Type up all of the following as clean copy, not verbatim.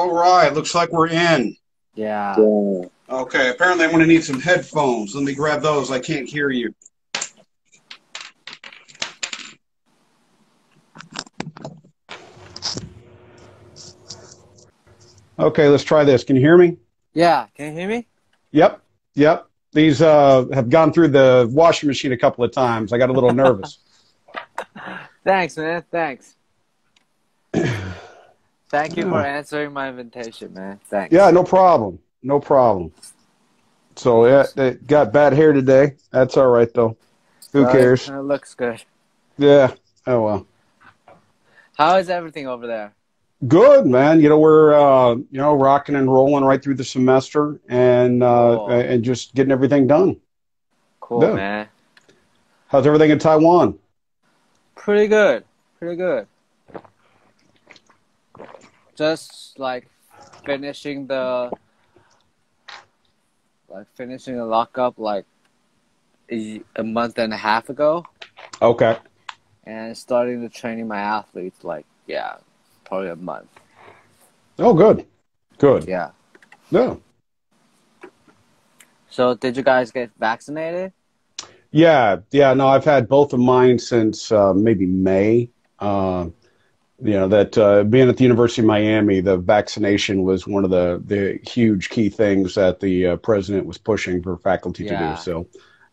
All right, looks like we're in. Yeah. Okay, apparently I'm going to need some headphones. Let me grab those. I can't hear you. Okay, let's try this. Can you hear me? Yeah, can you hear me? Yep. These have gone through the washing machine a couple of times. I got a little nervous. Thanks, man. Thanks. Thank you for answering my invitation, man. Thanks. Yeah, no problem. No problem. So, yeah, they got bad hair today. That's all right, though. Who cares? It looks good. Yeah. Oh, well. How is everything over there? Good, man. We're rocking and rolling right through the semester and Cool. and just getting everything done. Cool, Yeah. man. How's everything in Taiwan? Pretty good. Pretty good. Just finishing the lockup a month and a half ago. Okay. And starting to training my athletes probably a month. Oh, good. Good. Yeah. Yeah. So did you guys get vaccinated? Yeah. No, I've had both of mine since maybe May. Being at the University of Miami, the vaccination was one of the huge key things that the president was pushing for faculty to do. So,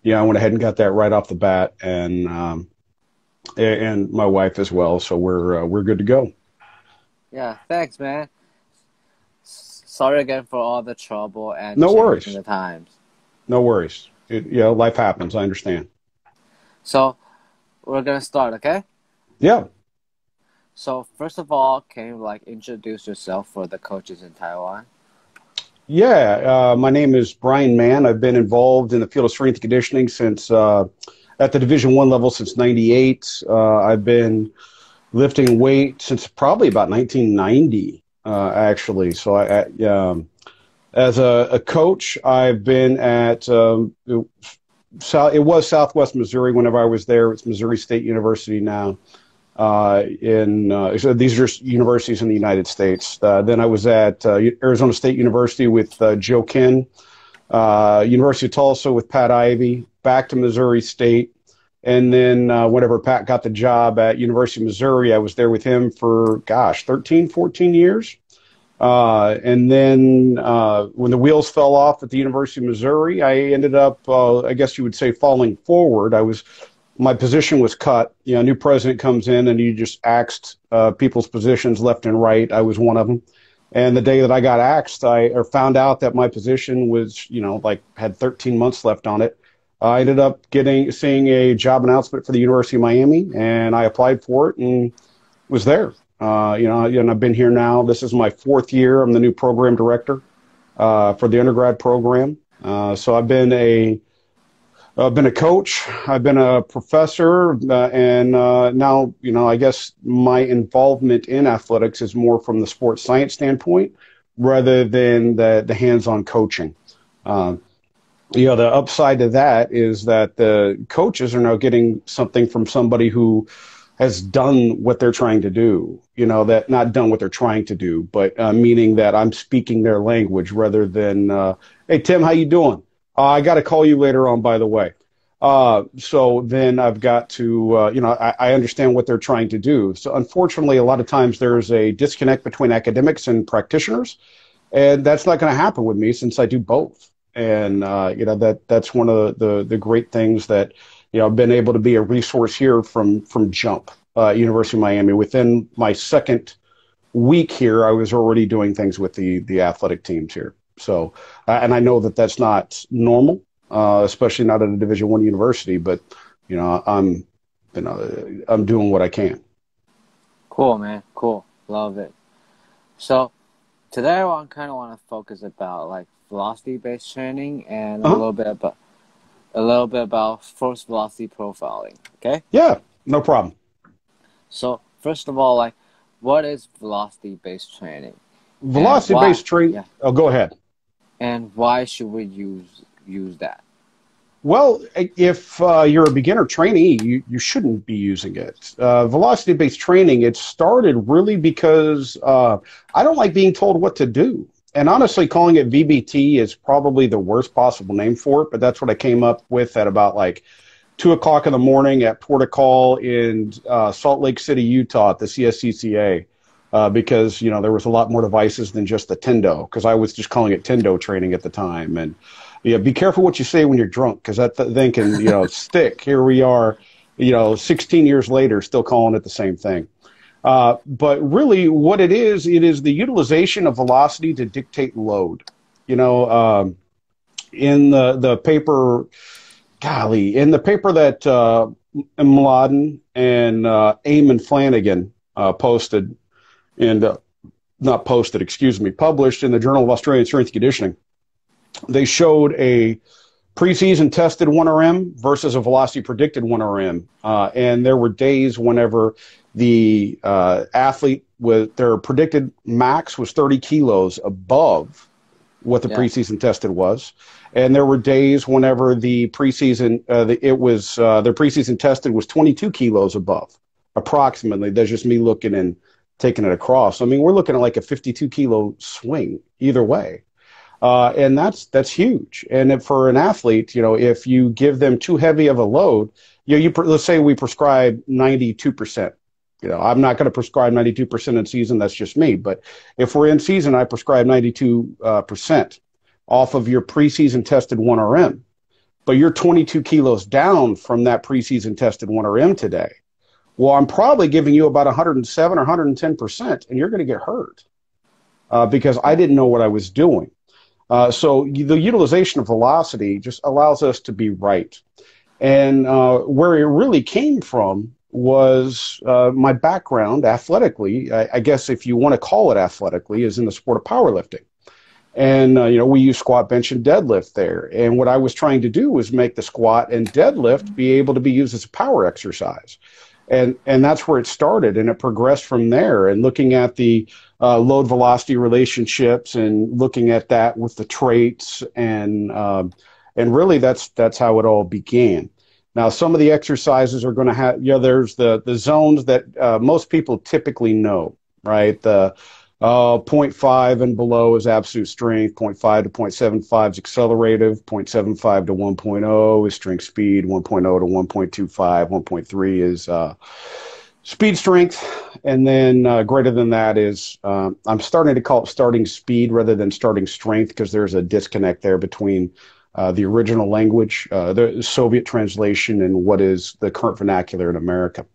I went ahead and got that right off the bat, and my wife as well. So we're good to go. Yeah, thanks, man. Sorry again for all the trouble and no worries. The times. No worries. Life happens. I understand. So we're gonna start, okay? Yeah. So first of all, can you introduce yourself for the coaches in Taiwan? Yeah, my name is Bryan Mann. I've been involved in the field of strength and conditioning since at the Division I level since '98. I've been lifting weight since probably about 1990, actually. So as a coach, I've been at it was Southwest Missouri whenever I was there. It's Missouri State University now. So these are universities in the United States. Then I was at Arizona State University with Joe Kin, University of Tulsa with Pat Ivey, back to Missouri State. And then whenever Pat got the job at University of Missouri, I was there with him for, 13, 14 years. And then when the wheels fell off at the University of Missouri, I ended up, I guess you would say, falling forward. My position was cut. A new president comes in and he just axed people's positions left and right. I was one of them. And the day that I got axed, I found out that my position was, had 13 months left on it. I ended up seeing a job announcement for the University of Miami, and I applied for it and was there. And I've been here now. This is my 4th year. I'm the new program director for the undergrad program. So I've been a coach, I've been a professor, and now, I guess my involvement in athletics is more from the sports science standpoint rather than the hands-on coaching. The upside to that is that the coaches are now getting something from somebody who has done what they're trying to do, that not done what they're trying to do, but meaning that I'm speaking their language rather than, hey, Tim, how you doing? I got to call you later on, by the way. So then I've got to, I understand what they're trying to do. So unfortunately, a lot of times there's a disconnect between academics and practitioners, and that's not going to happen with me since I do both. And, that's one of the great things that, I've been able to be a resource here from jump, University of Miami. Within my 2nd week here, I was already doing things with the athletic teams here. So, and I know that that's not normal, especially not at a Division I university, but, I'm doing what I can. Cool, man. Cool. Love it. So today I kind of want to focus about velocity-based training and a little bit about force velocity profiling. Okay? Yeah, no problem. So first of all, what is velocity-based training? Velocity-based training. Yeah. Oh, go ahead. And why should we use that? Well, if you're a beginner trainee, you shouldn't be using it. Velocity-based training, it started really because I don't like being told what to do. And honestly, calling it VBT is probably the worst possible name for it, but that's what I came up with at about like 2 o'clock in the morning at Port Call in Salt Lake City, Utah at the CSCCA. Because, you know, there was a lot more devices than just the Tendo, because I was just calling it Tendo training at the time. And yeah, be careful what you say when you're drunk, because that thing can, you know, stick. Here we are, you know, 16 years later, still calling it the same thing. But really what it is the utilization of velocity to dictate load. You know, in the paper, in the paper that Mladen and Eamon Flanagan posted, and published in the Journal of Australian Strength and Conditioning, they showed a preseason tested 1RM versus a velocity predicted 1RM. And there were days whenever the athlete with their predicted max was 30 kilos above what the preseason tested was. And there were days whenever the preseason, their preseason tested was 22 kilos above, approximately. That's just me looking and taking it across. I mean, we're looking at like a 52 kilo swing either way. And that's huge. And for an athlete, you know, if you give them too heavy of a load, you know, let's say we prescribe 92%. You know, I'm not going to prescribe 92% in season. That's just me. But if we're in season, I prescribe 92% off of your preseason tested 1RM. But you're 22 kilos down from that preseason tested 1RM today. Well, I'm probably giving you about 107 or 110%, and you're going to get hurt because I didn't know what I was doing. So the utilization of velocity just allows us to be right. And where it really came from was my background athletically. I guess if you want to call it athletically, is in the sport of powerlifting. And, you know, we use squat, bench, and deadlift there. And what I was trying to do was make the squat and deadlift be able to be used as a power exercise. And that's where it started, and it progressed from there. And looking at the load velocity relationships and looking at that with the traits, and really that's how it all began. Now, some of the exercises are going to have, you know, there's the zones that most people typically know, right? The 0.5 and below is absolute strength, 0.5 to 0.75 is accelerative, 0.75 to 1.0 is strength speed, 1.0 to 1.25, 1.3 is speed strength, and then greater than that is, I'm starting to call it starting speed rather than starting strength, because there's a disconnect there between the original language, the Soviet translation, and what is the current vernacular in America.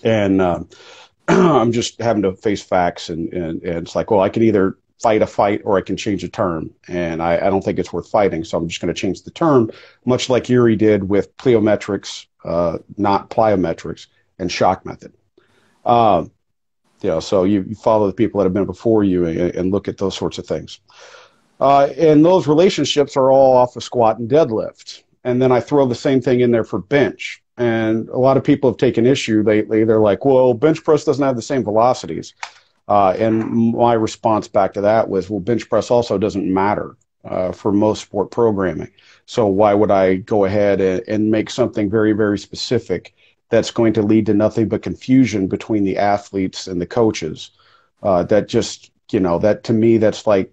And I'm just having to face facts, and it's like, well, I can either fight a fight or I can change a term, and I don't think it's worth fighting, so I'm just going to change the term, much like Yuri did with plyometrics, not plyometrics, and shock method. You know, so you follow the people that have been before you and look at those sorts of things. And those relationships are all off of squat and deadlift. And then I throw the same thing in there for bench. And a lot of people have taken issue lately. They're like, well, bench press doesn't have the same velocities. And my response back to that was, well, bench press also doesn't matter for most sport programming. So why would I go ahead and make something very, very specific that's going to lead to nothing but confusion between the athletes and the coaches? That just, you know, that to me, that's like,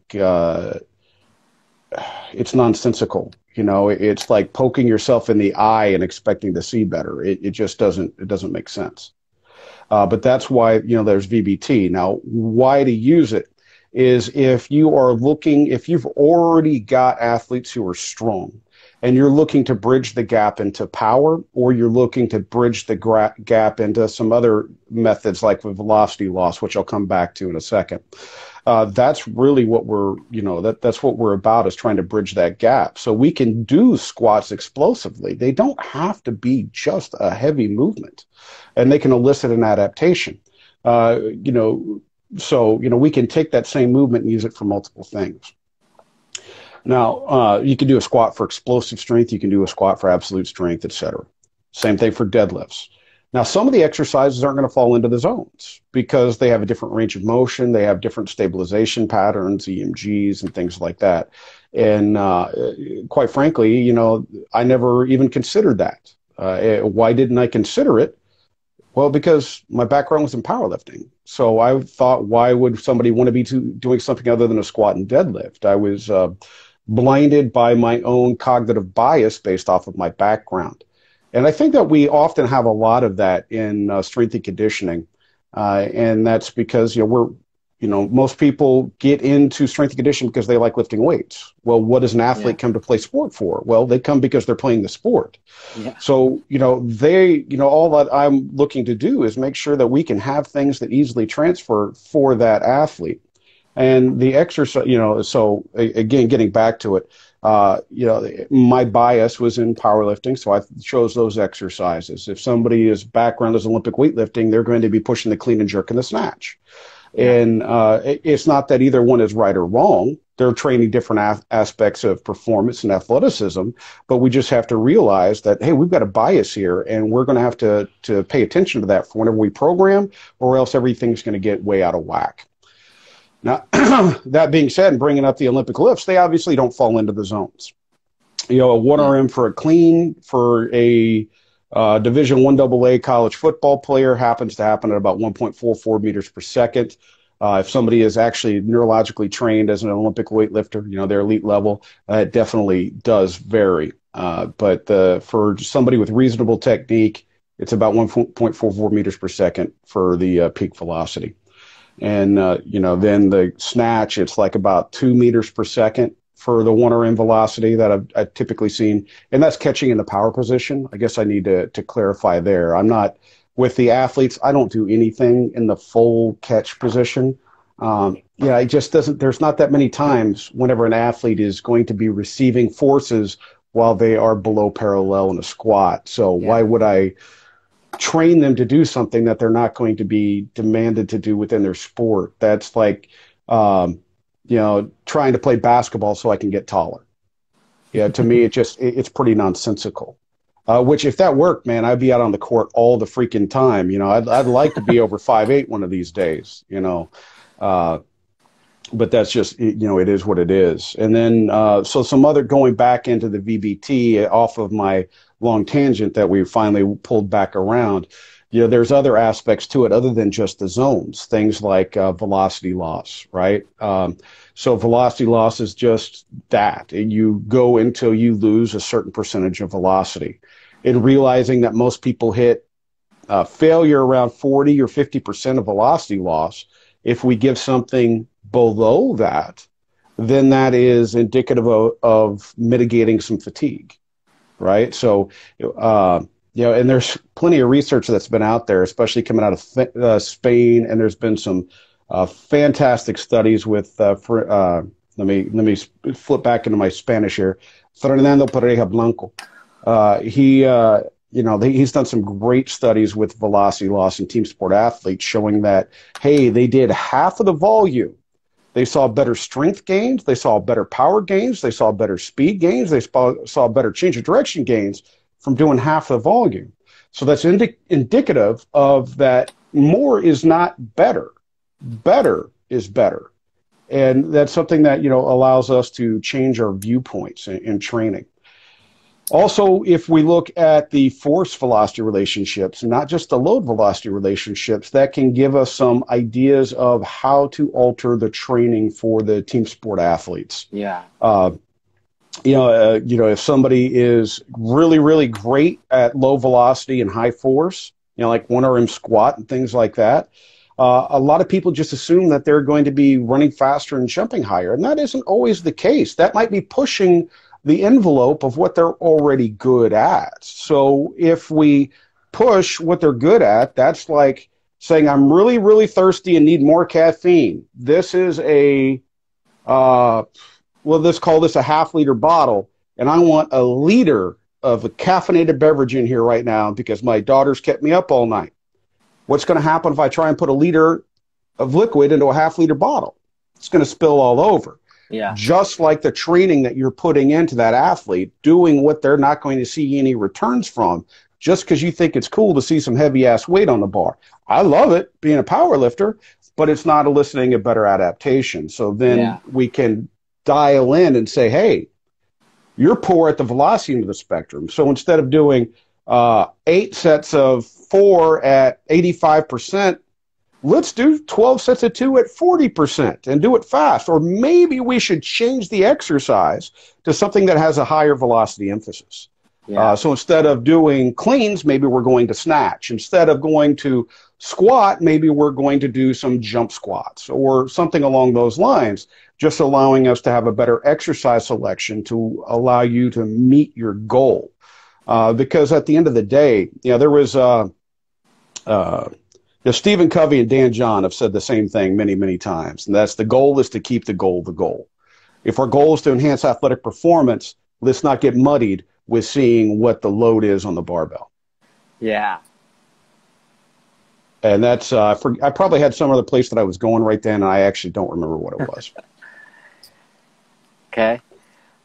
it's nonsensical. You know, it's like poking yourself in the eye and expecting to see better. It just doesn't make sense. But that's why, you know, there's VBT. Now, why to use it is if you've already got athletes who are strong and you're looking to bridge the gap into power, or you're looking to bridge the gap into some other methods like with velocity loss, which I'll come back to in a second. That's really what that's what we're about, is trying to bridge that gap. So we can do squats explosively. They don't have to be just a heavy movement, and they can elicit an adaptation. So, we can take that same movement and use it for multiple things. Now, you can do a squat for explosive strength. You can do a squat for absolute strength, etc. Same thing for deadlifts. Now, some of the exercises aren't going to fall into the zones because they have a different range of motion. They have different stabilization patterns, EMGs, and things like that. And quite frankly, you know, I never even considered that. Why didn't I consider it? Well, because my background was in powerlifting. So I thought, why would somebody want to be doing something other than a squat and deadlift? I was blinded by my own cognitive bias based off of my background. And I think that we often have a lot of that in strength and conditioning. And that's because, most people get into strength and conditioning because they like lifting weights. Well, what does an athlete come to play sport for? Well, they come because they're playing the sport. Yeah. So, all that I'm looking to do is make sure that we can have things that easily transfer for that athlete. And the exercise, so again, getting back to it, my bias was in powerlifting, so I chose those exercises. If somebody's background is Olympic weightlifting, they're going to be pushing the clean and jerk and the snatch. And it's not that either one is right or wrong. They're training different aspects of performance and athleticism, but we just have to realize that, hey, we've got a bias here, and we're going to have to pay attention to that for whenever we program, or else everything's going to get way out of whack. Now, that being said, and bringing up the Olympic lifts, they obviously don't fall into the zones. A 1RM for a clean for a Division I AA college football player happens to happen at about 1.44 meters per second. If somebody is actually neurologically trained as an Olympic weightlifter, their elite level, it definitely does vary. But for somebody with reasonable technique, it's about 1.44 meters per second for the peak velocity. And, then the snatch, it's like about 2 meters per second for the 1RM velocity that I've typically seen. And that's catching in the power position. I guess I need to clarify there. I'm not with the athletes. I don't do anything in the full catch position. It just doesn't, there's not that many times whenever an athlete is going to be receiving forces while they are below parallel in a squat. So why would I train them to do something that they're not going to be demanded to do within their sport? That's like, trying to play basketball so I can get taller. Yeah, to me, it's pretty nonsensical. Which if that worked, man, I'd be out on the court all the freaking time. I'd like to be over 5'8" one of these days, but that's just, it is what it is. And then, so some other, going back into the VBT off of my long tangent that we finally pulled back around, there's other aspects to it other than just the zones, things like velocity loss, right? So velocity loss is just that. You go until you lose a certain percentage of velocity. And realizing that most people hit failure around 40 or 50% of velocity loss, if we give something below that, then that is indicative of mitigating some fatigue, right? So, and there's plenty of research that's been out there, especially coming out of Spain, and there's been some fantastic studies with, let me flip back into my Spanish here, Fernando Pareja Blanco. He's done some great studies with velocity loss in team sport athletes showing that, hey, they did half of the volume. They saw better strength gains. They saw better power gains. They saw better speed gains. They saw better change of direction gains from doing half the volume. So that's indicative of that more is not better. Better is better. And that's something that, allows us to change our viewpoints in training. Also, if we look at the force velocity relationships, not just the load velocity relationships, that can give us some ideas of how to alter the training for the team sport athletes. Yeah. If somebody is really, really great at low velocity and high force, like 1RM squat and things like that, a lot of people just assume that they're going to be running faster and jumping higher. And that isn't always the case. That might be pushing the envelope of what they're already good at. So if we push what they're good at, that's like saying, I'm really, really thirsty and need more caffeine. This is let's call this a half-liter bottle, and I want a liter of a caffeinated beverage in here right now because my daughter's kept me up all night. What's going to happen if I try and put a liter of liquid into a half-liter bottle? It's going to spill all over. Yeah. Just like the training that you're putting into that athlete, doing what they're not going to see any returns from, just because you think it's cool to see some heavy ass weight on the bar. I love it being a power lifter, but it's not eliciting a better adaptation. So then we can dial in and say, hey, you're poor at the velocity end of the spectrum. So instead of doing 8 sets of 4 at 85%, let's do 12 sets of 2 at 40% and do it fast. Or maybe we should change the exercise to something that has a higher velocity emphasis. So instead of doing cleans, maybe we're going to snatch. Instead of going to squat, maybe we're going to do some jump squats or something along those lines, just allowing us to have a better exercise selection to allow you to meet your goal. Because at the end of the day, there was Stephen Covey and Dan John have said the same thing many, many times, and that's the goal is to keep the goal the goal. If our goal is to enhance athletic performance, let's not get muddied with seeing what the load is on the barbell. Yeah. And that's, I probably had some other place that I was going right then, and I actually don't remember what it was. Okay.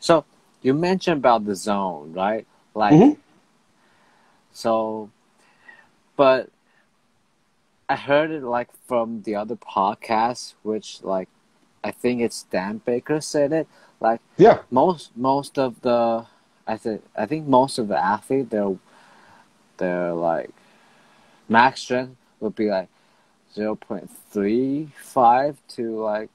So you mentioned about the zone, right? Like, so, but I heard it like from the other podcast, which like, I think it's Dan Baker said it. Like, most of the, I think most of the athletes, their like max strength would be like 0.35 to like.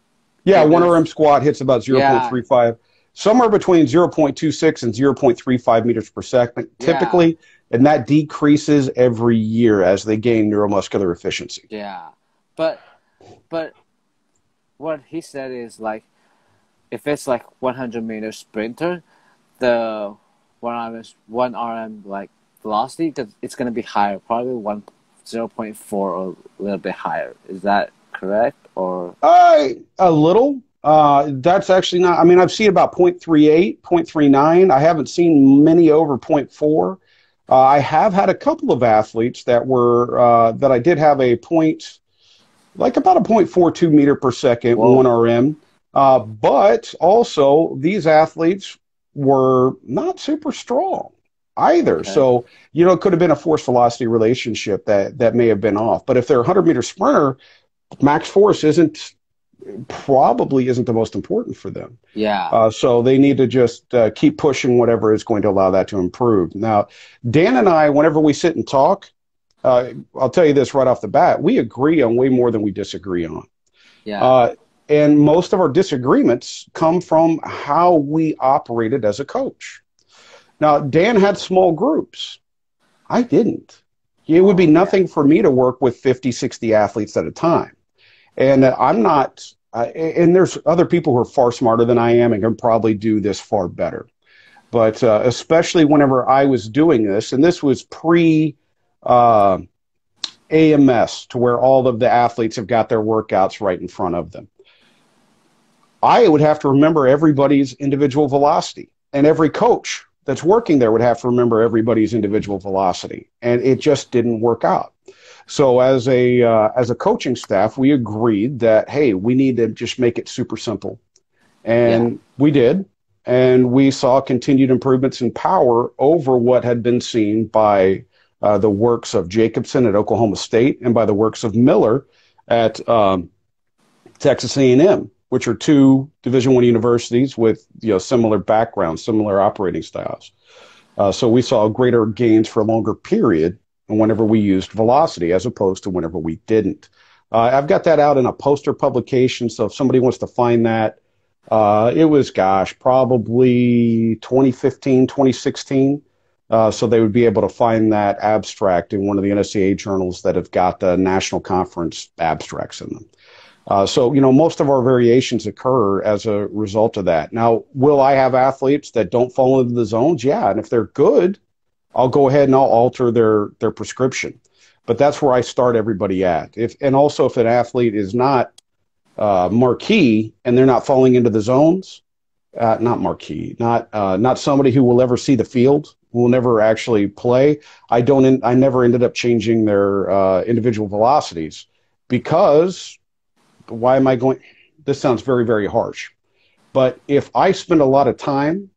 Yeah, one RM squat hits about 0.35, somewhere between 0.26 and 0.35 meters per second, typically, and that decreases every year as they gain neuromuscular efficiency. Yeah, but what he said is like, if it's like 100-meter sprinter, the 1 RM like velocity, it's going to be higher, probably 0.4 or a little bit higher. Is that correct? Or a little. That's actually not. I mean, I've seen about 0.38, 0.39. I haven't seen many over 0.4. I have had a couple of athletes that were that I did have a point, like about a 0.42 meter per second, 1 RM. But also, these athletes were not super strong either. Okay. So, it could have been a force velocity relationship that may have been off. But if they're a 100-meter sprinter, max force probably isn't the most important for them. Yeah. So they need to just keep pushing whatever is going to allow that to improve. Now, Dan and I, whenever we sit and talk, I'll tell you this right off the bat, we agree on way more than we disagree on. Yeah. And most of our disagreements come from how we operated as a coach. Now, Dan had small groups. I didn't. It would be nothing for me to work with 50, 60 athletes at a time. And I'm not, and there's other people who are far smarter than I am and can probably do this far better. But especially whenever I was doing this, and this was pre-AMS, to where all of the athletes have got their workouts right in front of them. I would have to remember everybody's individual velocity, and every coach that's working there would have to remember everybody's individual velocity, and it just didn't work out. So as a coaching staff, we agreed that, hey, we need to just make it super simple. And we did. And we saw continued improvements in power over what had been seen by the works of Jacobson at Oklahoma State and by the works of Miller at Texas A&M, which are two Division I universities with similar backgrounds, similar operating styles. So we saw greater gains for a longer period whenever we used velocity as opposed to whenever we didn't. I've got that out in a poster publication, so if somebody wants to find that, it was, probably 2015, 2016. So they would be able to find that abstract in one of the NSCA journals that have got the national conference abstracts in them. So, most of our variations occur as a result of that. Now, will I have athletes that don't fall into the zones? Yeah. And if they're good, I'll go ahead and I'll alter their prescription. But that's where I start everybody at. And also if an athlete is not marquee and they're not falling into the zones, not marquee, not somebody who will ever see the field, who will never actually play. I never ended up changing their individual velocities because why am I going? This sounds very, very harsh. But if I spend a lot of time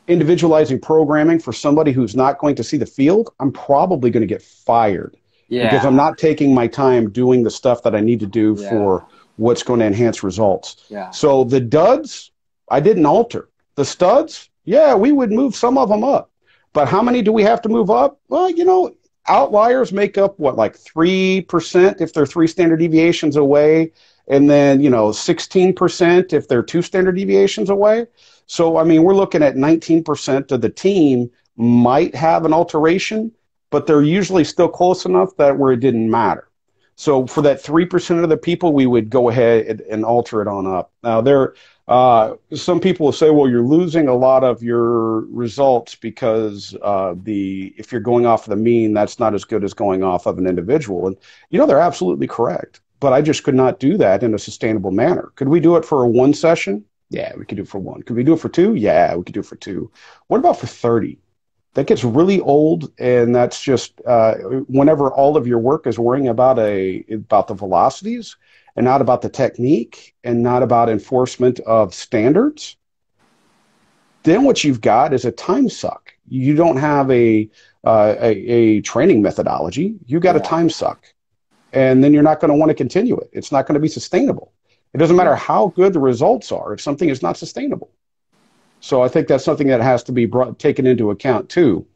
individualizing programming for somebody who's not going to see the field, I'm probably going to get fired. Yeah. Because I'm not taking my time doing the stuff that I need to do for what's going to enhance results. Yeah. So the duds, I didn't alter. The studs, yeah, we would move some of them up. But how many do we have to move up? Well, you know, outliers make up, what, like 3% if they're 3 standard deviations away. And then, you know, 16% if they're 2 standard deviations away. So, I mean, we're looking at 19% of the team might have an alteration, but they're usually still close enough that where it didn't matter. So for that 3% of the people, we would go ahead and alter it on up. Now, some people will say, well, you're losing a lot of your results because if you're going off of the mean, that's not as good as going off of an individual. And, you know, they're absolutely correct. But I just could not do that in a sustainable manner. Could we do it for 1 session? Yeah, we could do it for 1. Could we do it for 2? Yeah, we could do it for 2. What about for 30? That gets really old, and that's just whenever all of your work is worrying about the velocities and not about the technique and not about enforcement of standards, then what you've got is a time suck. You don't have a training methodology. You got a time suck, and then you're not going to want to continue it. It's not going to be sustainable. It doesn't matter how good the results are if something is not sustainable. So I think that's something that has to be taken into account too.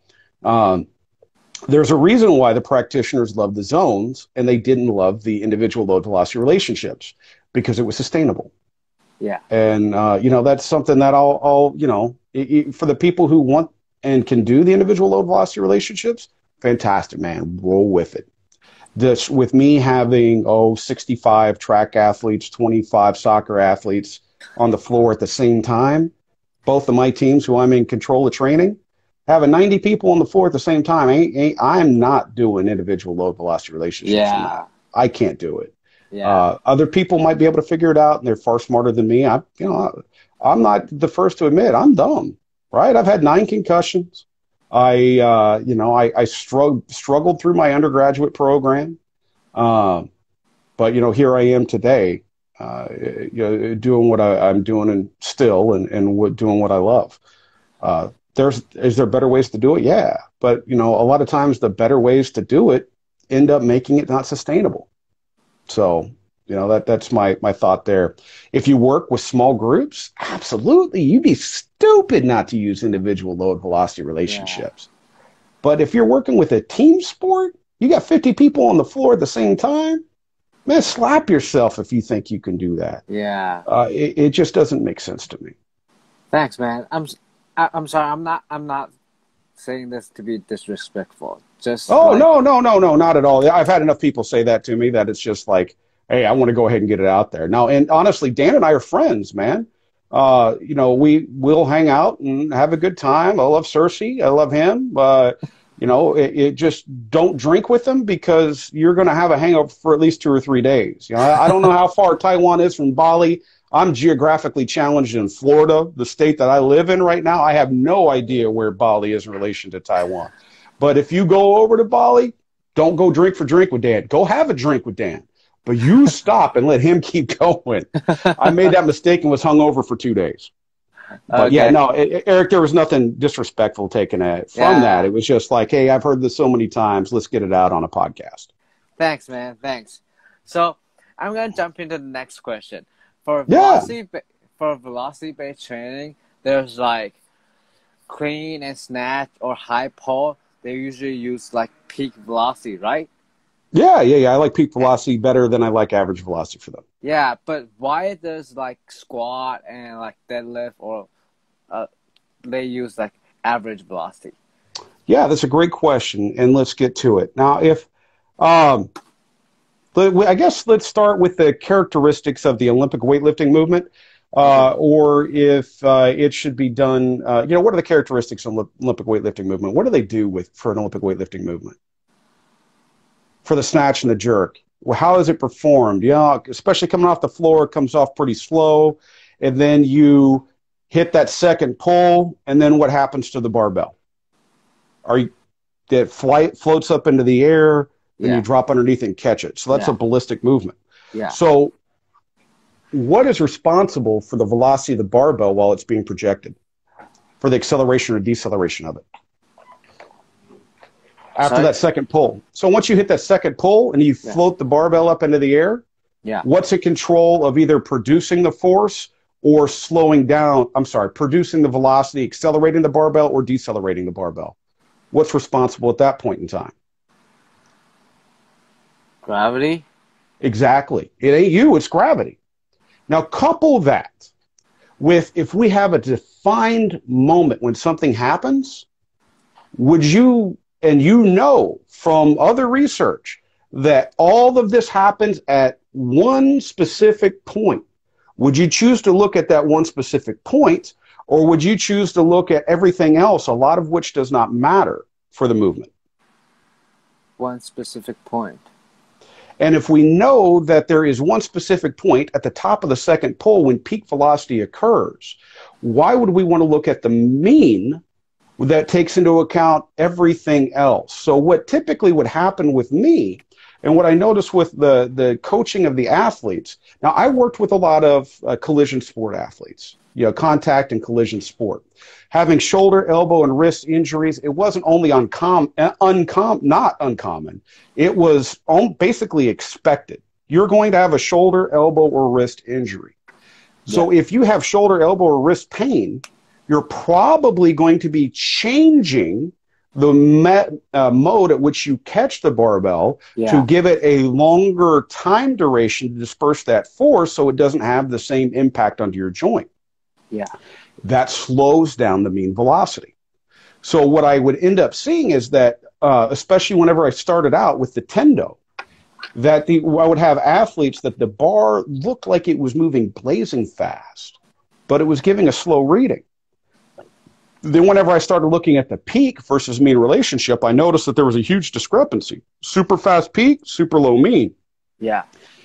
There's a reason why the practitioners love the zones and they didn't love the individual load velocity relationships, because it was sustainable. Yeah. And, you know, that's something that I'll you know, for the people who want and can do the individual load velocity relationships, fantastic, man, roll with it. This, with me having, 65 track athletes, 25 soccer athletes on the floor at the same time, both of my teams who I'm in control of training, having 90 people on the floor at the same time, I'm not doing individual load velocity relationships. Yeah. I can't do it. Yeah. Other people might be able to figure it out, and they're far smarter than me. I'm not the first to admit I'm dumb, right? I've had 9 concussions. I struggled through my undergraduate program. But, you know, here I am today, doing what I'm doing and doing what I love. Is there better ways to do it? Yeah. But, you know, a lot of times the better ways to do it end up making it not sustainable. So, you know, that's my thought there. If you work with small groups, absolutely. You'd be stupid not to use individual load velocity relationships. Yeah. But if you're working with a team sport, you got 50 people on the floor at the same time, man, slap yourself if you think you can do that. Yeah. It just doesn't make sense to me. Thanks, man. I'm sorry. I'm not saying this to be disrespectful. Just no, not at all. I've had enough people say that to me that it's just like, hey, I want to go ahead and get it out there. Now, and honestly, Dan and I are friends, man. You know, we'll hang out and have a good time. I love Cersei. I love him. You know, it just don't drink with them, because you're going to have a hangover for at least 2 or 3 days. You know, I don't know how far Taiwan is from Bali. I'm geographically challenged in Florida, the state that I live in right now. I have no idea where Bali is in relation to Taiwan. But if you go over to Bali, don't go drink with Dan. Go have a drink with Dan. But you stop and let him keep going. I made that mistake and was hungover for 2 days. But okay. Yeah, no, Eric, there was nothing disrespectful taken from that. It was just like, hey, I've heard this so many times. Let's get it out on a podcast. Thanks, man. Thanks. So I'm going to jump into the next question. For velocity-based training, there's like clean and snatch or high pull. They usually use like peak velocity, right? Yeah. I like peak velocity better than I like average velocity for them. Yeah, but why does like squat and like deadlift or they use like average velocity? Yeah, that's a great question, and let's get to it. Now, I guess let's start with the characteristics of the Olympic weightlifting movement, or if it should be done. What are the characteristics of Olympic weightlifting movement? What do they do for an Olympic weightlifting movement? For the snatch and the jerk, well, how is it performed? Especially coming off the floor, it comes off pretty slow, and then you hit that second pull, and then what happens to the barbell? That floats up into the air, then you drop underneath and catch it. So that's a ballistic movement. Yeah. So what is responsible for the velocity of the barbell while it's being projected? for the acceleration or deceleration of it. After that second pull. So once you hit that second pull and you float the barbell up into the air, what's in control of either producing the force or slowing down, producing the velocity, accelerating the barbell or decelerating the barbell? What's responsible at that point in time? Gravity? Exactly. It ain't you, it's gravity. Now couple that with, if we have a defined moment when something happens, would you, and you know from other research that all of this happens at one specific point, would you choose to look at that one specific point, or would you choose to look at everything else, a lot of which does not matter for the movement? One specific point. And if we know that there is one specific point at the top of the second pull when peak velocity occurs, why would we want to look at the mean that takes into account everything else? So what typically would happen with me, and what I noticed with the coaching of the athletes, now I worked with a lot of collision sport athletes, contact and collision sport. Having shoulder, elbow, and wrist injuries, it wasn't only not uncommon. It was basically expected. You're going to have a shoulder, elbow, or wrist injury. So if you have shoulder, elbow, or wrist pain, you're probably going to be changing the mode at which you catch the barbell to give it a longer time duration to disperse that force so it doesn't have the same impact onto your joint. That slows down the mean velocity. So what I would end up seeing is that, especially whenever I started out with the tendo, that I would have athletes that the bar looked like it was moving blazing fast, but it was giving a slow reading. Then whenever I started looking at the peak versus mean relationship, I noticed that there was a huge discrepancy. Super fast peak, super low mean. And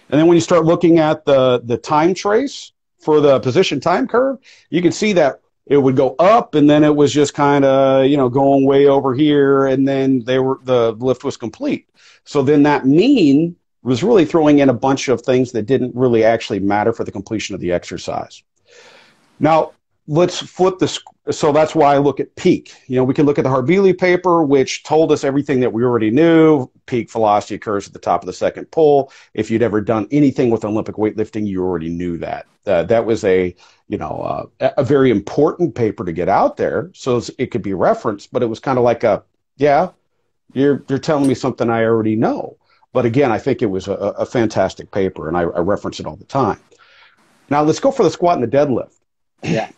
then when you start looking at the time trace for the position time curve, you can see that it would go up and then it was just kind of, going way over here, and then the lift was complete. So then that mean was really throwing in a bunch of things that didn't really actually matter for the completion of the exercise. Now, let's flip this. So that's why I look at peak. We can look at the Harbili paper, which told us everything that we already knew. Peak velocity occurs at the top of the second pull. If you'd ever done anything with Olympic weightlifting, you already knew that. That was a very important paper to get out there, so it could be referenced. But it was kind of like you're telling me something I already know. But again, I think it was a fantastic paper, and I reference it all the time. Now let's go for the squat and the deadlift.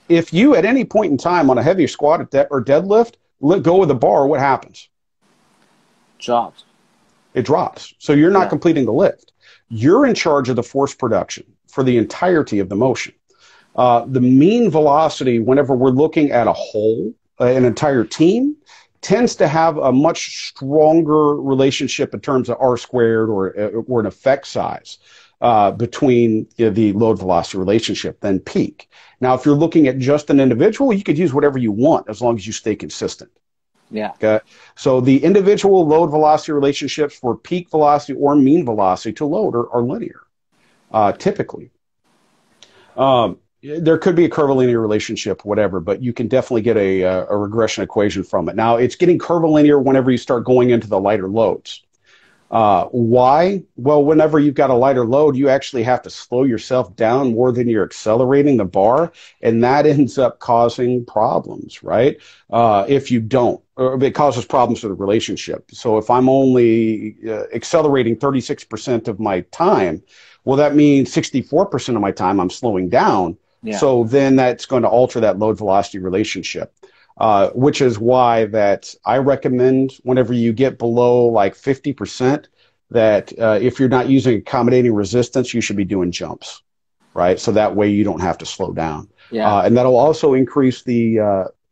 If you at any point in time on a heavy squat or deadlift let go of the bar, what happens? Drops. It drops. So you're not completing the lift. You're in charge of the force production for the entirety of the motion. The mean velocity, whenever we're looking at a whole, an entire team, tends to have a much stronger relationship in terms of R squared or an effect size between the load velocity relationship than peak. Now, if you're looking at just an individual, you could use whatever you want as long as you stay consistent. Okay. So the individual load velocity relationships for peak velocity or mean velocity to load are linear, typically. There could be a curvilinear relationship, whatever, but you can definitely get a regression equation from it. Now, it's getting curvilinear whenever you start going into the lighter loads. Why? Well, whenever you've got a lighter load, you actually have to slow yourself down more than you're accelerating the bar, and that ends up causing problems, right? If you don't, or it causes problems for the relationship. So if I'm only accelerating 36% of my time, well, that means 64% of my time I'm slowing down. So then that's going to alter that load velocity relationship. Which is why that I recommend whenever you get below like 50%, that if you're not using accommodating resistance, you should be doing jumps, right? So that way you don't have to slow down. And that'll also increase the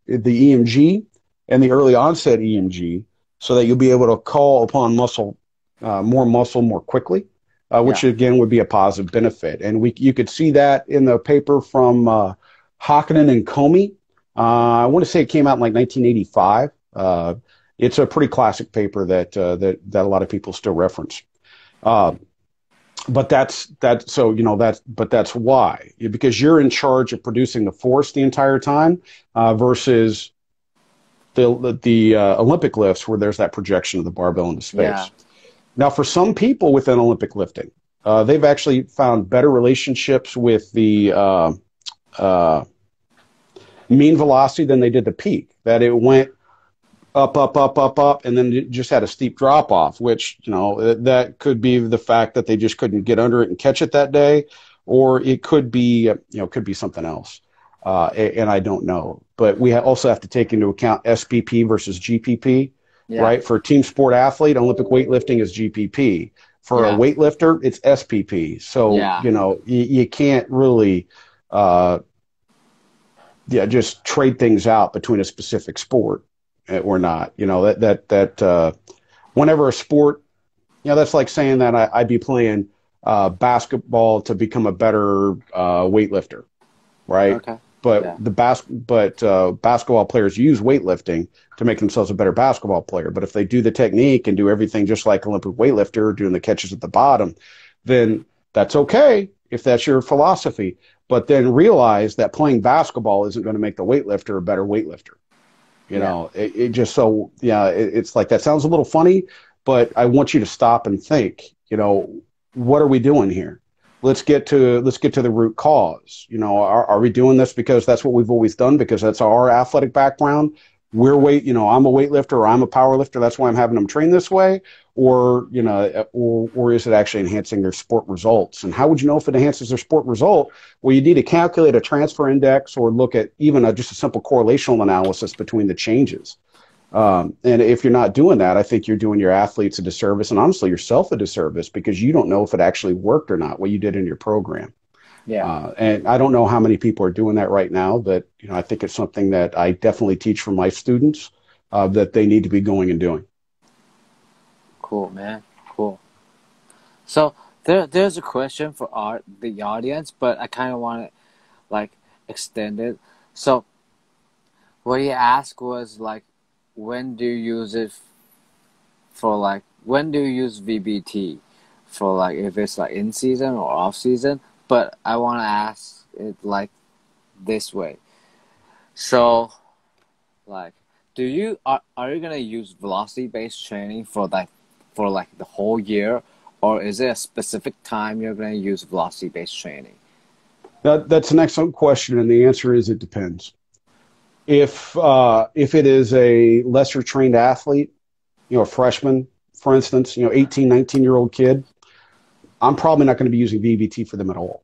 EMG and the early onset EMG so that you'll be able to call upon muscle more quickly, which again would be a positive benefit. And you could see that in the paper from Hakkinen and Comey. I want to say it came out in like 1985. It's a pretty classic paper that a lot of people still reference. but that's why, because you're in charge of producing the force the entire time, versus the Olympic lifts where there's that projection of the barbell into space. Yeah. Now, for some people within Olympic lifting, they've actually found better relationships with the mean velocity than they did the peak, that it went up, and then it just had a steep drop off, which, that could be the fact that they just couldn't get under it and catch it that day, or it could be, could be something else. And I don't know, but we also have to take into account SPP versus GPP, right? For a team sport athlete, Olympic weightlifting is GPP. For a weightlifter, it's SPP. So, you can't really, just trade things out between a specific sport or not. Whenever a sport, that's like saying that I'd be playing basketball to become a better weightlifter, right? Okay. But basketball players use weightlifting to make themselves a better basketball player. But if they do the technique and do everything just like Olympic weightlifter, doing the catches at the bottom, then that's okay if that's your philosophy. But then realize that playing basketball isn't going to make the weightlifter a better weightlifter. It's like, that sounds a little funny, but I want you to stop and think, what are we doing here? Let's get to the root cause. Are we doing this because that's what we've always done, because that's our athletic background? I'm a weightlifter, or I'm a power lifter, that's why I'm having them train this way, or is it actually enhancing their sport results? And how would you know if it enhances their sport result? Well, you need to calculate a transfer index, or look at even just a simple correlational analysis between the changes. And if you're not doing that, I think you're doing your athletes a disservice, and honestly yourself a disservice, because you don't know if it actually worked or not, what you did in your program. And I don't know how many people are doing that right now, but I think it's something that I definitely teach for my students, that they need to be going and doing. Cool, man. Cool. So there's a question for the audience, but I kind of want to extend it. So what he asked was when do you use it for when do you use VBT for if it's in season or off season? But I want to ask it this way. So are you gonna use velocity based training for the whole year, or is it a specific time you're gonna use velocity based training? That's an excellent question, and the answer is it depends. If it is a lesser trained athlete, a freshman, for instance, 18, 19-year-old kid, I'm probably not going to be using VBT for them at all.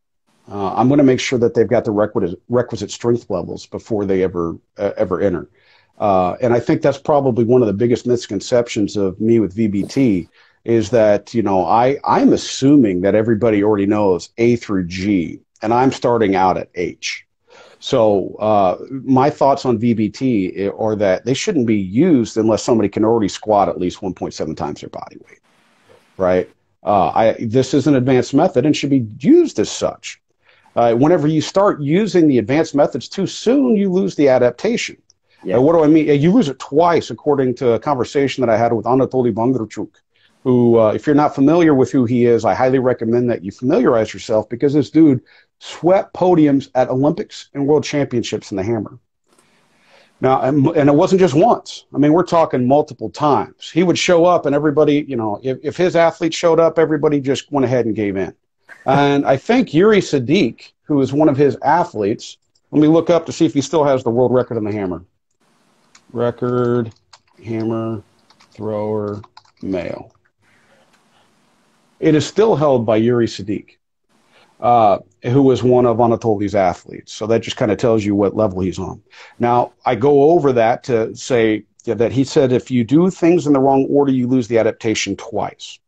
I'm going to make sure that they've got the requisite strength levels before they ever enter. And I think that's probably one of the biggest misconceptions of me with VBT, is that, I'm assuming that everybody already knows A through G, and I'm starting out at H. So my thoughts on VBT are that they shouldn't be used unless somebody can already squat at least 1.7 times their body weight, right? This is an advanced method and should be used as such. Whenever you start using the advanced methods too soon, you lose the adaptation. What do I mean? You lose it twice, according to a conversation that I had with Anatoly Bondarchuk, who, if you're not familiar with who he is, I highly recommend that you familiarize yourself, because this dude swept podiums at Olympics and World Championships in the hammer. Now, and it wasn't just once. I mean, we're talking multiple times. He would show up and everybody, if his athlete showed up, everybody just went ahead and gave in. And I think Yuri Sadiq, who is one of his athletes, let me look up to see if he still has the world record in the hammer. Record, hammer, thrower, male. It is still held by Yuri Sadiq, who was one of Anatoly's athletes. So that just kind of tells you what level he's on. Now, I go over that to say that he said if you do things in the wrong order, you lose the adaptation twice.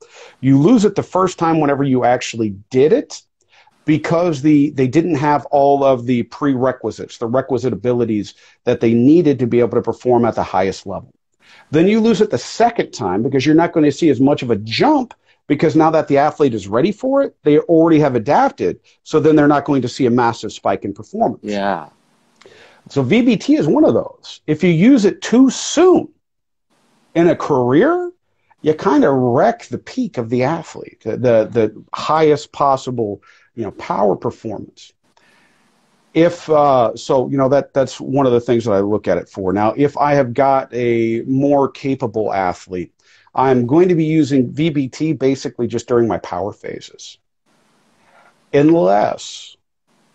You lose it the first time whenever you actually did it, because they didn't have all of the prerequisites, the requisite abilities that they needed to be able to perform at the highest level. Then you lose it the second time because you're not going to see as much of a jump, because now that the athlete is ready for it, they already have adapted. So then they're not going to see a massive spike in performance. Yeah. So VBT is one of those. If you use it too soon in a career, you kind of wreck the peak of the athlete, the highest possible, power performance. If so, that's one of the things that I look at it for. Now, if I have got a more capable athlete, I'm going to be using VBT basically just during my power phases. Unless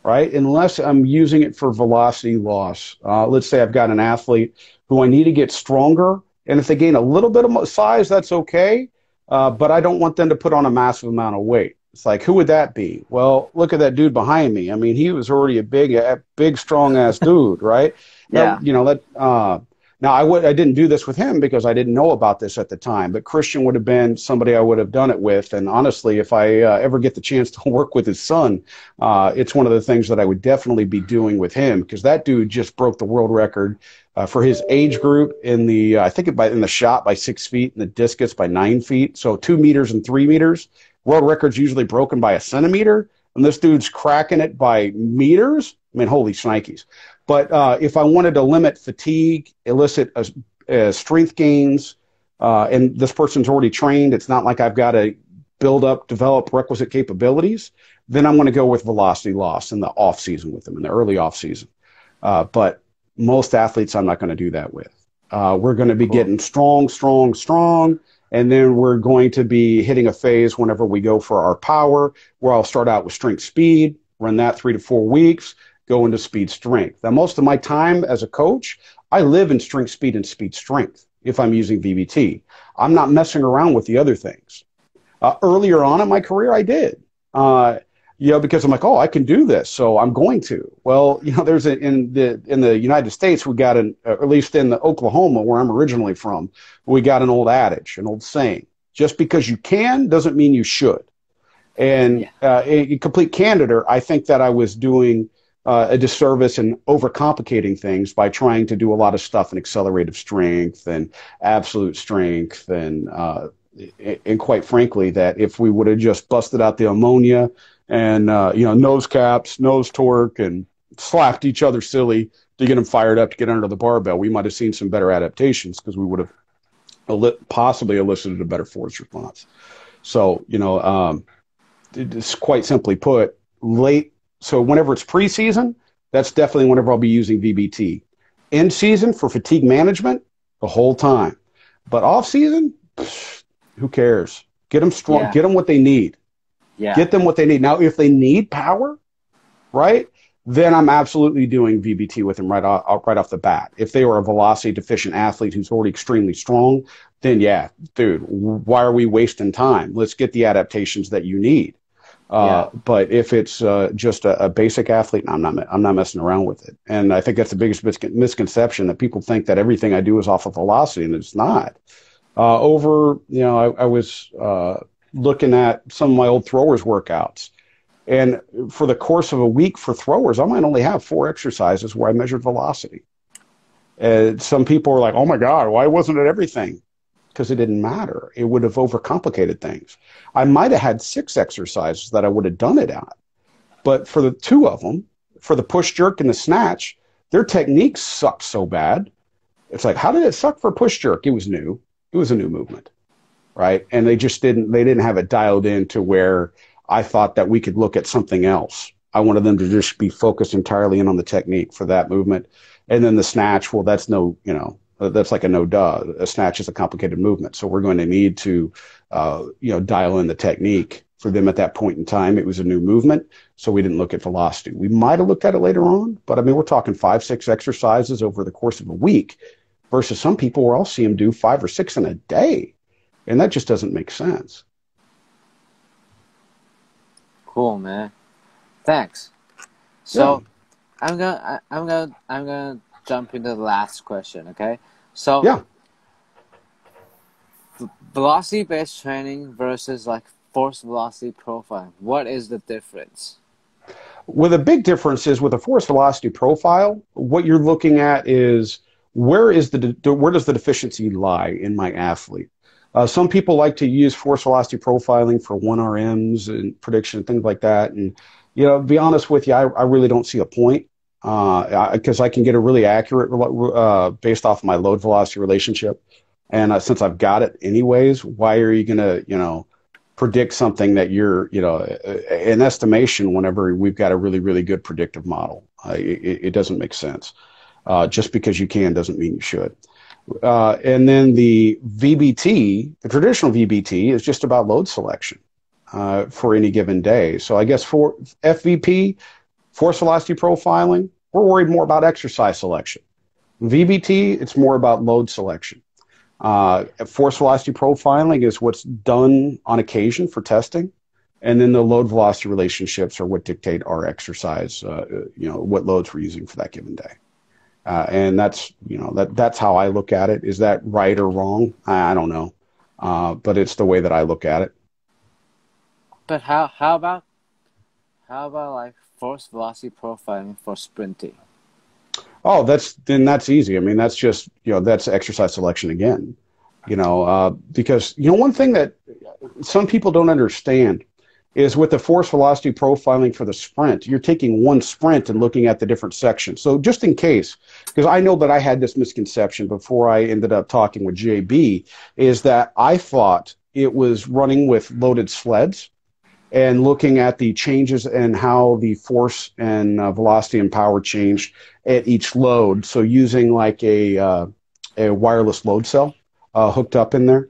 I'm using it for velocity loss. Let's say I've got an athlete who I need to get stronger, and if they gain a little bit of size, that's okay, but I don't want them to put on a massive amount of weight. It's like, who would that be? Well, look at that dude behind me. I mean, he was already a big, strong-ass dude, right? Yeah. Now, I didn't do this with him because I didn't know about this at the time, but Christian would have been somebody I would have done it with. And honestly, if I ever get the chance to work with his son, it's one of the things that I would definitely be doing with him, because that dude just broke the world record for his age group in the shot by 6 feet and the discus by 9 feet. So 2 meters and 3 meters. World record's usually broken by a centimeter, and this dude's cracking it by meters. I mean, holy shnikes. But if I wanted to limit fatigue, elicit strength gains, and this person's already trained, it's not like I've got to develop requisite capabilities, then I'm going to go with velocity loss in the off season with them, in the early off season. But most athletes, I'm not going to do that with. We're going to be getting strong, and then we're going to be hitting a phase whenever we go for our power, where I'll start out with strength speed, run that 3 to 4 weeks, go into speed strength. Now, most of my time as a coach, I live in strength speed and speed strength if I'm using VBT. I'm not messing around with the other things. Earlier on in my career, I did, because I'm like, oh, I can do this, so I'm going to. Well, there's in the United States, we got at least in the Oklahoma, where I'm originally from, we got an old adage, an old saying: just because you can doesn't mean you should. And in complete candor, I think that I was doing a disservice and overcomplicating things by trying to do a lot of stuff in accelerative strength and absolute strength, and quite frankly, that if we would have just busted out the ammonia and nose caps, nose torque, and slapped each other silly to get them fired up to get under the barbell, we might have seen some better adaptations, because we would have possibly elicited a better force response. So, it's quite simply put, so whenever it's preseason, that's definitely whenever I'll be using VBT. In season, for fatigue management, the whole time. But off season, who cares? Get them strong. Yeah. Get them what they need. Yeah. Get them what they need. Now, if they need power, right, then I'm absolutely doing VBT with them right off the bat. If they are a velocity deficient athlete who's already extremely strong, then yeah, dude, why are we wasting time? Let's get the adaptations that you need. But if it's just a basic athlete, I'm not messing around with it. And I think that's the biggest misconception, that people think that everything I do is off of velocity, and it's not. I was looking at some of my old throwers workouts, and for the course of a week for throwers, I might only have 4 exercises where I measured velocity. Some people are like, oh my God, why wasn't it everything? Because it didn't matter. It would have overcomplicated things. I might have had 6 exercises that I would have done it at. But for the 2 of them, for the push jerk and the snatch, their techniques sucked so bad. It's like, how did it suck for push jerk? It was new. It was a new movement, right? And they didn't have it dialed in to where I thought that we could look at something else. I wanted them to just be focused entirely in on the technique for that movement. And then the snatch, well, that's that's like a no-duh. A snatch is a complicated movement. So we're going to need to, dial in the technique for them at that point in time. It was a new movement, so we didn't look at velocity. We might have looked at it later on, but I mean, we're talking 5, 6 exercises over the course of a week versus some people where I'll see them do 5 or 6 in a day. And that just doesn't make sense. Cool, man. Thanks. So yeah. I'm gonna jump into the last question, okay? So yeah, velocity-based training versus like force velocity profile. What is the difference? Well, the big difference is with a force velocity profile, what you're looking at is where does the deficiency lie in my athlete? Some people like to use force velocity profiling for 1RMs and prediction and things like that. And, to be honest with you, I really don't see a point. Because I can get a really accurate based off of my load velocity relationship. And since I've got it anyways, why are you going to, predict something that you're, an estimation whenever we've got a really, really good predictive model? It doesn't make sense. Just because you can doesn't mean you should. And then the VBT, the traditional VBT, is just about load selection for any given day. So I guess for FVP, force velocity profiling, we're worried more about exercise selection. VBT, it's more about load selection. Force velocity profiling is what's done on occasion for testing. And then the load velocity relationships are what dictate our exercise, what loads we're using for that given day. And that's, that's how I look at it. Is that right or wrong? I don't know. But it's the way that I look at it. But how about like force velocity profiling for sprinting? Oh, that's easy. I mean, that's just, that's exercise selection again, because, one thing that some people don't understand is with the force velocity profiling for the sprint, you're taking one sprint and looking at the different sections. So just in case, because I know that I had this misconception before I ended up talking with JB, is that I thought it was running with loaded sleds and looking at the changes and how the force and velocity and power changed at each load. So using like a wireless load cell hooked up in there.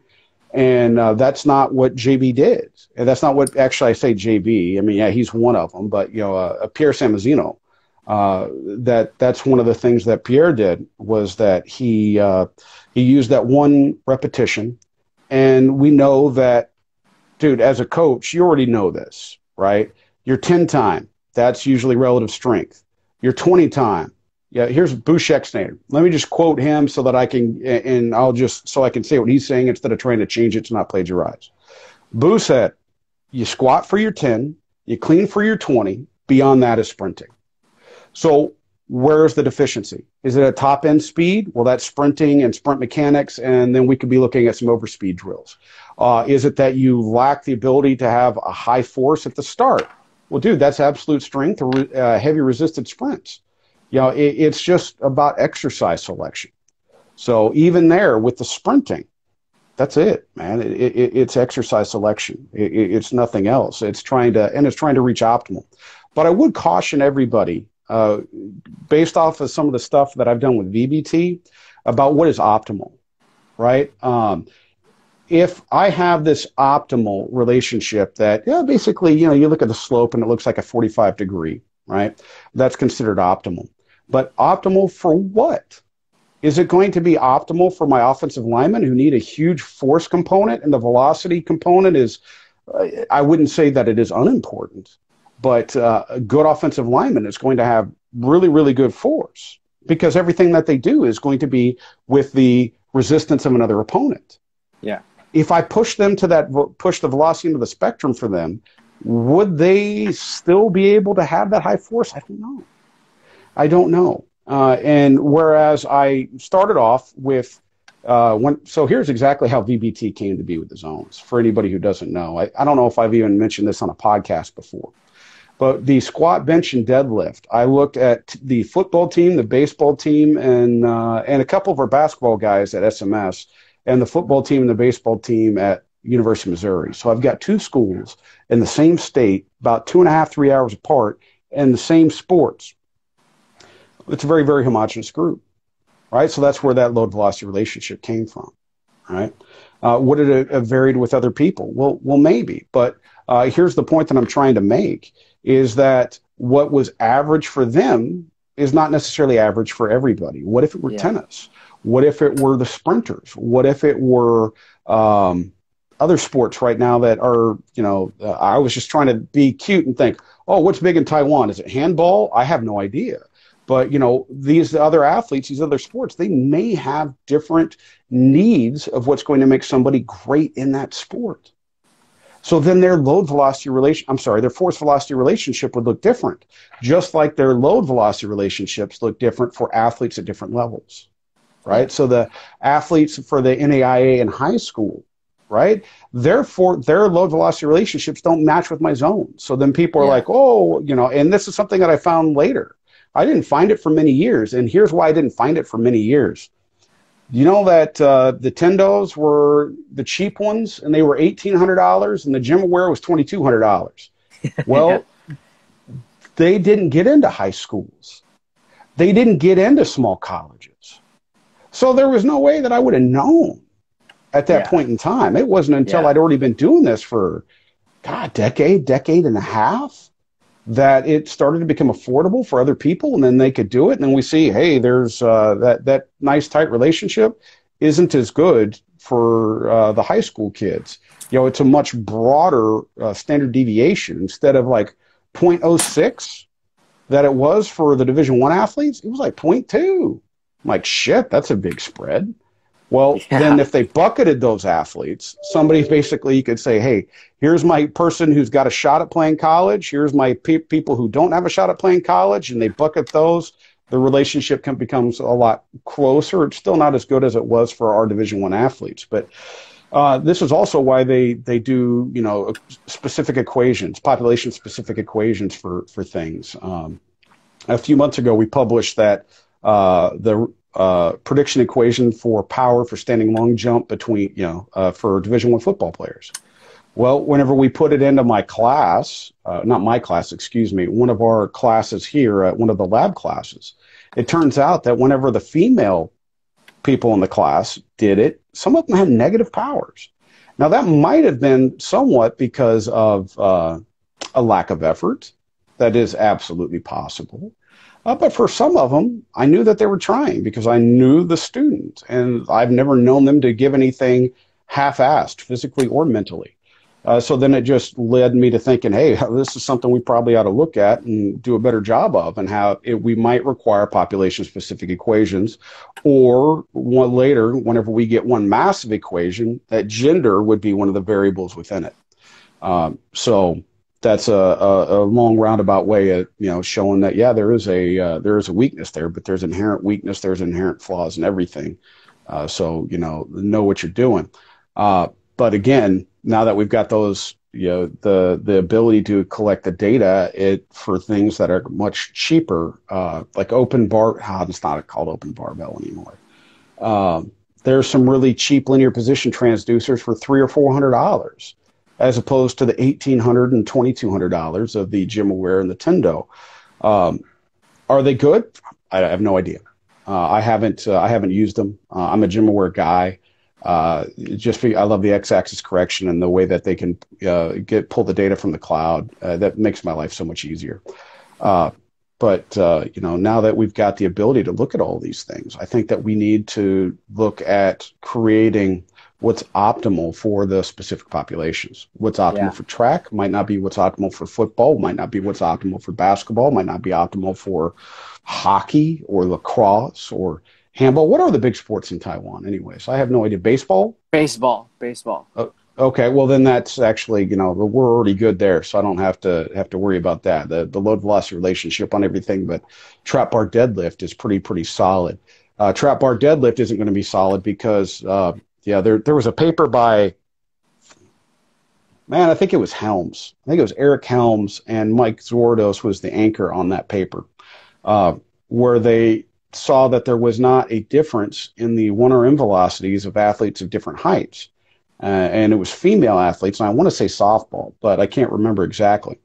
And that's not what JB did. And that's not what, actually I say JB. I mean, yeah, he's one of them. But, Pierre Samazino, that's one of the things that Pierre did was that he used that one repetition. And we know that, dude, as a coach, you already know this, right? Your 10 time, that's usually relative strength. Your 20 time, yeah, here's Bouchexnader. Let me just quote him so that I can, and so I can say what he's saying instead of trying to change it to not plagiarize. Boo said, you squat for your 10, you clean for your 20, beyond that is sprinting. So where's the deficiency? Is it a top end speed? Well, that's sprinting and sprint mechanics, and then we could be looking at some overspeed drills. Is it that you lack the ability to have a high force at the start? Well, dude, that's absolute strength or heavy resisted sprints. It's just about exercise selection. So even there with the sprinting, that's it, man. It's exercise selection. It's nothing else. It's trying to reach optimal. But I would caution everybody, based off of some of the stuff that I've done with VBT, about what is optimal, right? If I have this optimal relationship that, basically, you look at the slope and it looks like a 45 degree, right? That's considered optimal. But optimal for what? Is it going to be optimal for my offensive linemen who need a huge force component, and the velocity component is, I wouldn't say that it is unimportant, but a good offensive lineman is going to have really, really good force because everything that they do is going to be with the resistance of another opponent. Yeah. If I push them to push the velocity into the spectrum for them, would they still be able to have that high force? I don't know. And whereas I started off with, so here's exactly how VBT came to be with the zones. For anybody who doesn't know, I don't know if I've even mentioned this on a podcast before, but the squat, bench, and deadlift, I looked at the football team, the baseball team, and a couple of our basketball guys at SMS, and the football team and the baseball team at University of Missouri. So I've got two schools in the same state, about 2.5, 3 hours apart, and the same sports. It's a very, very homogeneous group, right? So that's where that load velocity relationship came from, right? Would it have varied with other people? Well, maybe. But here's the point that I'm trying to make is that what was average for them is not necessarily average for everybody. What if it were tennis? What if it were the sprinters? What if it were other sports right now that are, I was just trying to be cute and think, oh, what's big in Taiwan? Is it handball? I have no idea. But, these other athletes, these other sports, they may have different needs of what's going to make somebody great in that sport. So then their their force velocity relationship would look different, just like their load velocity relationships look different for athletes at different levels, right? So the athletes for the NAIA in high school, right? Therefore, their load velocity relationships don't match with my zone. So then people are like, oh, and this is something that I found later. I didn't find it for many years. And here's why I didn't find it for many years. You know that the Tendos were the cheap ones, and they were $1,800, and the GymAware was $2,200. Well, they didn't get into high schools. They didn't get into small colleges. So there was no way that I would have known at that point in time. It wasn't until I'd already been doing this for, decade and a half, that it started to become affordable for other people, and then they could do it. And then we see, hey, there's that nice tight relationship isn't as good for the high school kids. You know, it's a much broader standard deviation. Instead of like 0.06 that it was for the Division I athletes, it was like 0.2. I'm like, shit, that's a big spread. Well, then if they bucketed those athletes, somebody basically, you could say, hey, here's my person who's got a shot at playing college. Here's my people who don't have a shot at playing college, and they bucket those. The relationship becomes a lot closer. It's still not as good as it was for our Division I athletes. But this is also why they do, you know, specific equations, population-specific equations for things. A few months ago, we published that the prediction equation for power for standing long jump between, for Division I football players. Well, whenever we put it into my class, not my class, excuse me, one of our classes here, one of the lab classes, it turns out that whenever the female people in the class did it, some of them had negative powers. Now, that might have been somewhat because of a lack of effort. That is absolutely possible. But for some of them, I knew that they were trying because I knew the student, and I've never known them to give anything half-assed, physically or mentally. So then it just led me to thinking, hey, this is something we probably ought to look at and do a better job of, and how we might require population-specific equations, or later, whenever we get one massive equation, that gender would be one of the variables within it. So that's a long roundabout way of, showing that, there is a weakness there, but there's inherent weakness, there's inherent flaws in everything. So, know what you're doing. But again, now that we've got those, the ability to collect the data for things that are much cheaper, like it's not called open barbell anymore. There's some really cheap linear position transducers for $300 or $400, as opposed to the $1,800 and $2,200 of the GymAware and the Tendo. Are they good? I have no idea. I haven't used them. I'm a GymAware guy. I love the x-axis correction and the way that they can pull the data from the cloud. That makes my life so much easier. But now that we've got the ability to look at all these things, I think that we need to look at creating what's optimal for the specific populations. What's optimal for track might not be what's optimal for football, might not be what's optimal for basketball, might not be optimal for hockey or lacrosse or handball. What are the big sports in Taiwan anyways? I have no idea. Baseball? Baseball. Okay, well then that's actually, we're already good there, so I don't have to worry about that. The load velocity relationship on everything, but trap bar deadlift is pretty solid. Trap bar deadlift isn't going to be solid because there was a paper by, I think it was Helms. I think it was Eric Helms, and Mike Zordos was the anchor on that paper, where they saw that there was not a difference in the 1RM velocities of athletes of different heights. And it was female athletes, and I want to say softball, but I can't remember exactly.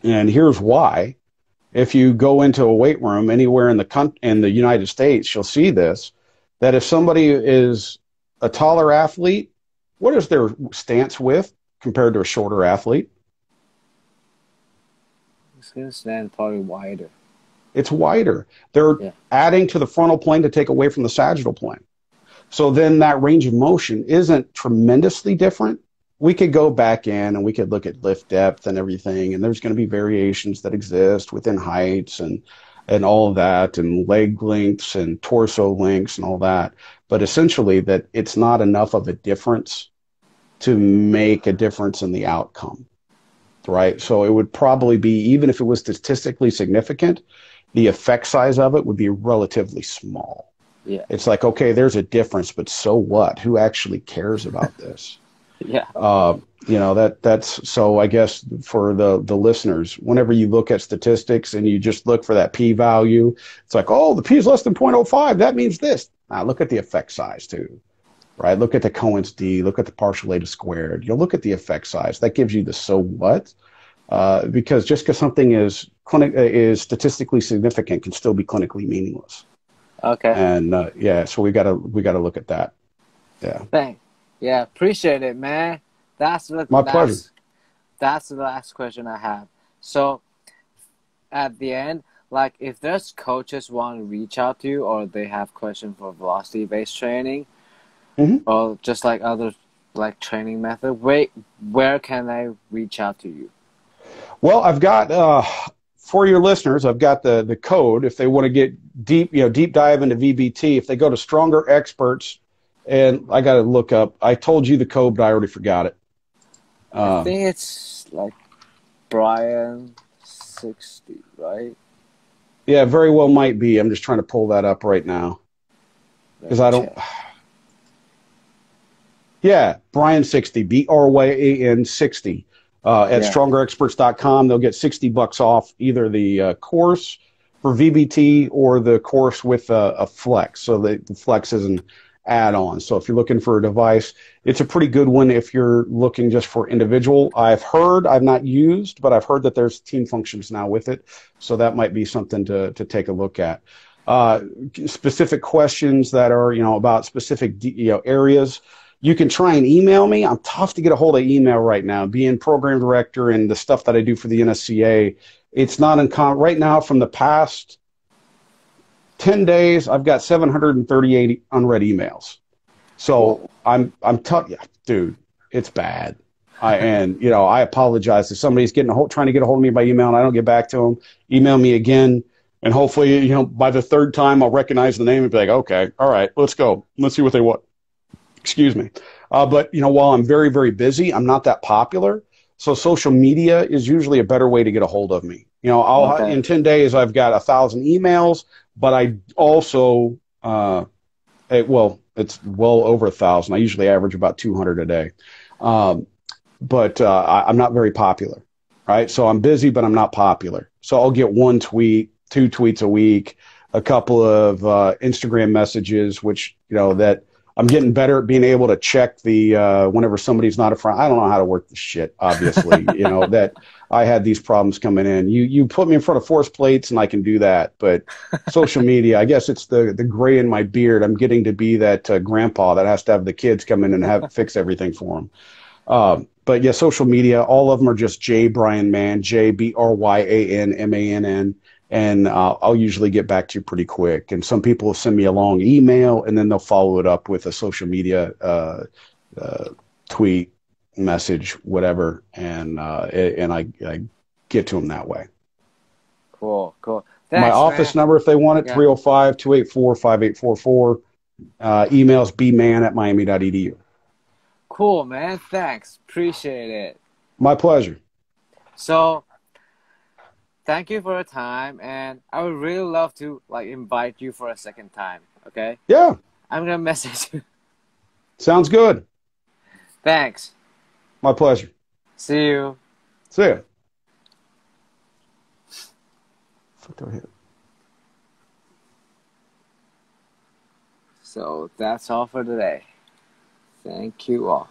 And here's why. If you go into a weight room anywhere in the United States, you'll see this, that if somebody is a taller athlete, what is their stance width compared to a shorter athlete? It's going to stand probably wider. It's wider. They're adding to the frontal plane to take away from the sagittal plane. So then that range of motion isn't tremendously different. We could go back in and we could look at lift depth and everything, and there's going to be variations that exist within heights and all of that, and leg lengths and torso lengths and all that. But essentially that it's not enough of a difference to make a difference in the outcome, right? So it would probably be, even if it was statistically significant, the effect size of it would be relatively small. Yeah. It's like, okay, there's a difference, but so what? Who actually cares about this? That's so I guess for the listeners, whenever you look at statistics and you just look for that p-value, it's like, oh, the p is less than 0.05. That means this. Look at the effect size too, right? Look at the Cohen's d, look at the partial eta squared. You'll look at the effect size. That gives you the so what, because just because something is statistically significant can still be clinically meaningless. Okay. And yeah, so we gotta look at that. Yeah. Thanks. Yeah, appreciate it, man. My pleasure. That's the last question I have. So at the end, like if there's coaches want to reach out to you or they have questions for velocity-based training, or just like other like training method, where can they reach out to you? Well, I've got for your listeners, I've got the code if they want to get deep dive into VBT. If they go to Stronger Experts, and I got to look up. I told you the code, but I already forgot it. I think it's like Bryan 60, right? Yeah, very well might be. I'm just trying to pull that up right now because I don't. Yeah, Bryan 60, BRYAN 60 at strongerexperts.com. They'll get $60 off either the course for VBT or the course with a Flex. So the Flex is an add-on. So if you're looking for a device, it's a pretty good one if you're looking just for individual. I've not used, but I've heard that there's team functions now with it. So that might be something to take a look at. Specific questions that are, about specific, areas. You can try and email me. I'm tough to get a hold of email right now. Being program director and the stuff that I do for the NSCA, it's not uncommon. Right now, from the past 10 days, I've got 738 unread emails. So I'm tough, dude. It's bad. I apologize if somebody's trying to get a hold of me by email and I don't get back to them. Email me again, and hopefully, by the third time, I'll recognize the name and be like, okay, all right, let's go. Let's see what they want. Excuse me. But while I'm very, very busy, I'm not that popular. So social media is usually a better way to get a hold of me. In 10 days, I've got 1,000 emails, but I also, it's well over 1,000. I usually average about 200 a day. But I'm not very popular, right? So I'm busy, but I'm not popular. So I'll get 1 tweet, 2 tweets a week, a couple of Instagram messages, which, that I'm getting better at being able to check the whenever somebody's not a friend. I don't know how to work this shit, obviously, that I had these problems coming in. You put me in front of force plates and I can do that. But social media, I guess it's the gray in my beard. I'm getting to be that grandpa that has to have the kids come in and fix everything for them. But yeah, social media, all of them are just J Bryan Mann, JBRYANMANN. And I'll usually get back to you pretty quick. And some people will send me a long email, and then they'll follow it up with a social media tweet, message, whatever, and I get to them that way. Cool. Thanks, my office number, if they want it, 305-284-5844. Emails bman@miami.edu. Cool, man. Thanks. Appreciate it. My pleasure. So, thank you for your time, and I would really love to invite you for a second time. Okay? Yeah. I'm gonna message you. Sounds good. Thanks. My pleasure. See you. See ya. Fuck do I hit? So that's all for today. Thank you all.